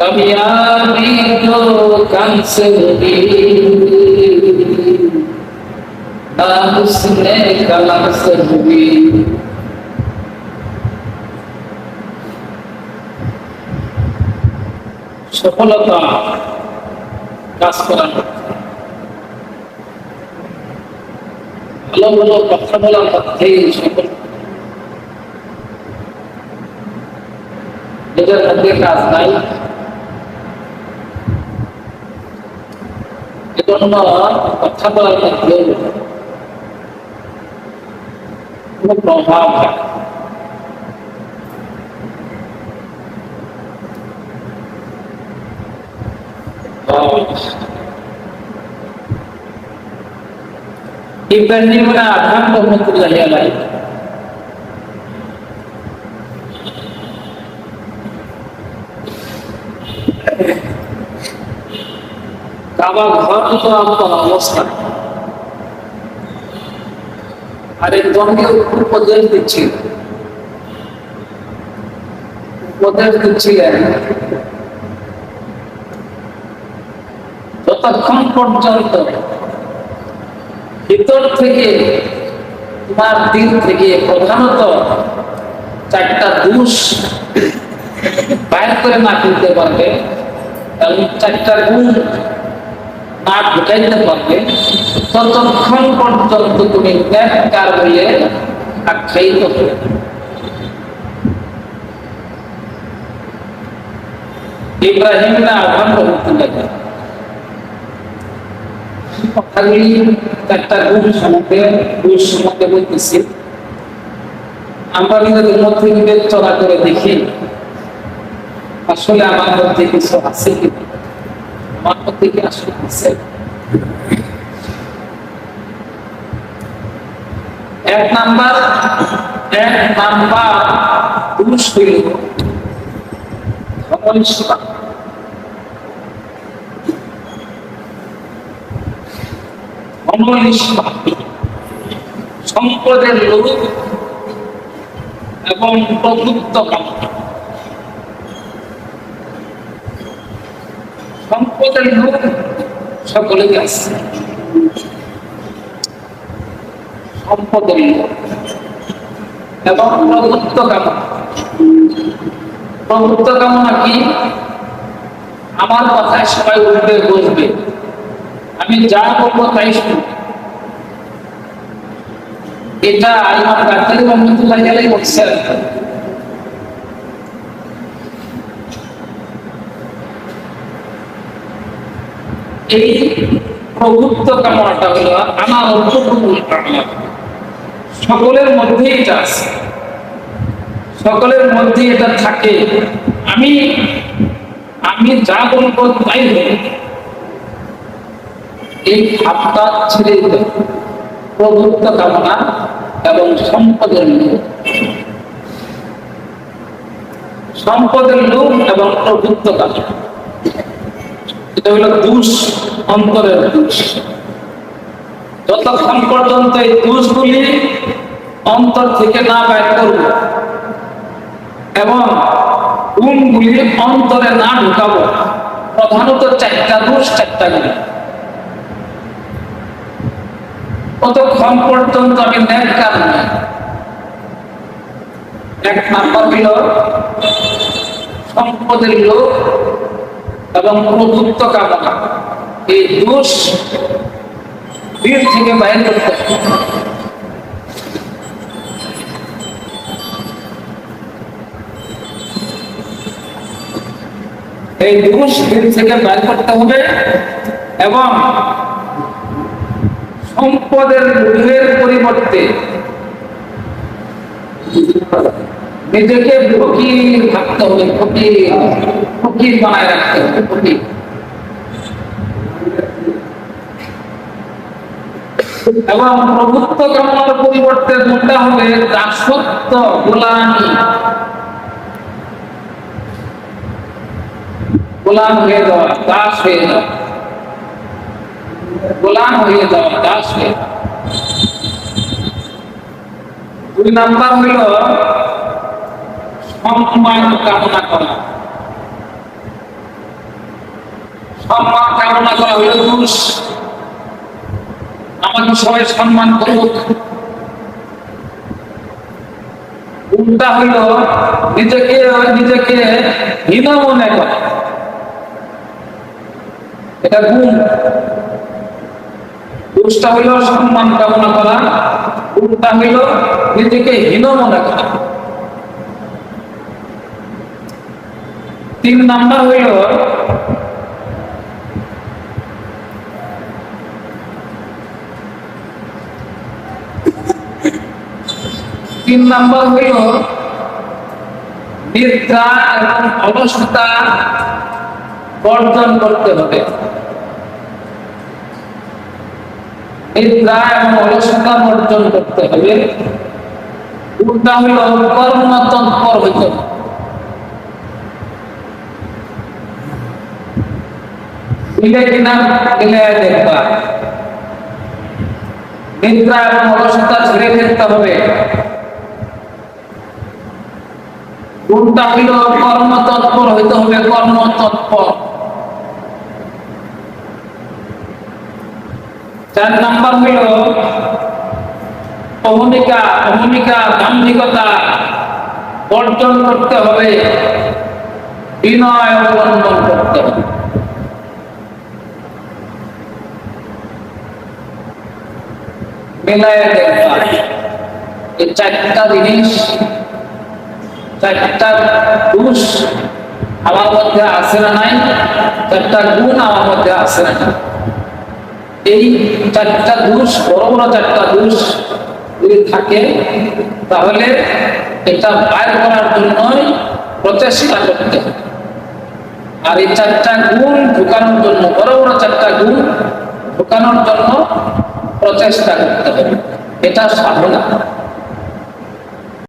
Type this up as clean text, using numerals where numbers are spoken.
कामयाबी तो कम से हुई ना उसने कलम से हुई। সফলতা কাজ করার ভালো ভালো কথা বলার মধ্যেই সফল। নিজের মধ্যে কাজ নাই, এজন্য কথা বলার মধ্যে কোনো প্রভাব হয়। ইব্রাহিম আদম রহমতুল্লাহি আলাইহি কাবা ঘর তো আপনার অবস্থা আর একজনকে উপদেশ দিচ্ছিলেন যতক্ষণ পর্যন্ত ভিতর থেকে তোমার দিল থেকে প্রধানত চারটা দোষ বাইর করে না ফেলতে পারবে, চারটা গুণ না ঢুকাইতে পারবে, ততক্ষণ পর্যন্ত তুমি নেককার বলে আখ্যায়িত হবে। ইব্রাহিম আদম রহমতুল্লাহ কথাগুলি চারটা গুণ সম্বন্ধে বলতেছি। আমরা নিজেদের মধ্যে বিবেচনা করে দেখি আসলে আমার মধ্যে কিছু আছে কি, আমার মধ্যে কি আসলে আছে। এক নাম্বার পুরুষ হইল ধর্মনিষ্ঠতা। সম্পদের লোভ এবং প্রভুত্ব কামনা। সম্পদের লোভ সকলেই আছে, সম্পদের লোভ এবং প্রভুত্ব কামনা। প্রভুত্ব কামনা কি? আমার কথায় সবাই উঠবে বসবে, আমি যা বলবো তাই শুনবে। এটা ইমাম গাজ্জালী রহমাতুল্লাহি আলাইহি বলছেন। এই প্রভুত্ব কামনাটা হলো আমার অর্থপূর্ণ কামনা। সকলের মধ্যেই এটা আছে, সকলের মধ্যে এটা থাকে। আমি যা বলবো তাই হবে, এই ভাবটা ছেড়ে দিতে প্রভুত্ব কামনা এবং সম্পদের লোভ। সম্পদের লোভ এবং প্রভুত্ব কামনা এটা হলো দোষ, অন্তরের দোষ। যতক্ষণ পর্যন্ত এই দোষগুলি অন্তর থেকে না বাইর করব এবং গুণগুলি অন্তরে না ঢুকাবো, প্রধানত চারটা দোষ, চারটা গুণ, ততক্ষণ পর্যন্ত আমি নেককার নই। এক নাম্বার হল সম্পদের লোভ এবং প্রভুত্ব কামনা। এই দোষ দিল থেকে বাইর করতে হবে। এই দোষ দিল থেকে বাইর করতে হবে এবং সম্পদের লোভের পরিবর্তে নিজেকে ফকির ভাবতে হবে, ফকির বানায় রাখতে হবে। ফকির এবং প্রভুত্ব কামনার পরিবর্তে কোনটা হবে? দাসত্ব, গোলামি। গোলাম হয়ে যাওয়া, দাস হয়ে যাওয়া, গোলাম হয়ে যাওয়া, দাস হয়ে যাওয়া। দুই নাম্বার হইল সম্মান কামনা করা। সম্মান কামনা করা হলো দোষ। আমাকে সবাই সম্মান করুক। উল্টা হইল নিজেকে নিজেকে হীন মনে করে, এটা গুণ। দোষটা হইল সম্মান কামনা করা, উল্টা হইল নিজেকে হীন মনে করা। 3 নাম্বার হইল নিদ্রা এবং অলসতা বর্জন করতে হবে। নিদ্রা এবং অলসতা বর্জন করতে হবে। উল্টা হইল কর্মতৎপর হইতে হবে। কিনা গেলে দেখবা নিদ্রা এবং অলসতা ছেড়ে ফেলতে হবে। উল্টা হইল কর্মতৎপর হইতে হবে, কর্মতৎপর। 4 নাম্বার হইল অহমিকা দাম্ভিকতা বর্জন করতে হবে, বিনয় অবলম্বন করতে হবে। মিলায় দেখবা এই 4টা জিনিস, 4টা দোষ আমার মধ্যে আছে না নাই, 4টা গুণ আমার মধ্যে আছে না নাই। এই 4টা দোষ, বড় বড় 4টা দোষ যদি থাকে তাহলে এটা বাইর করার জন্যই প্রচেষ্টা করতে হবে। আর এই 4টা গুণ ঢুকানোর জন্য, বড় বড় 4টা গুণ ঢুকানোর জন্য প্রচেষ্টা করতে হবে। এটা সাধনা।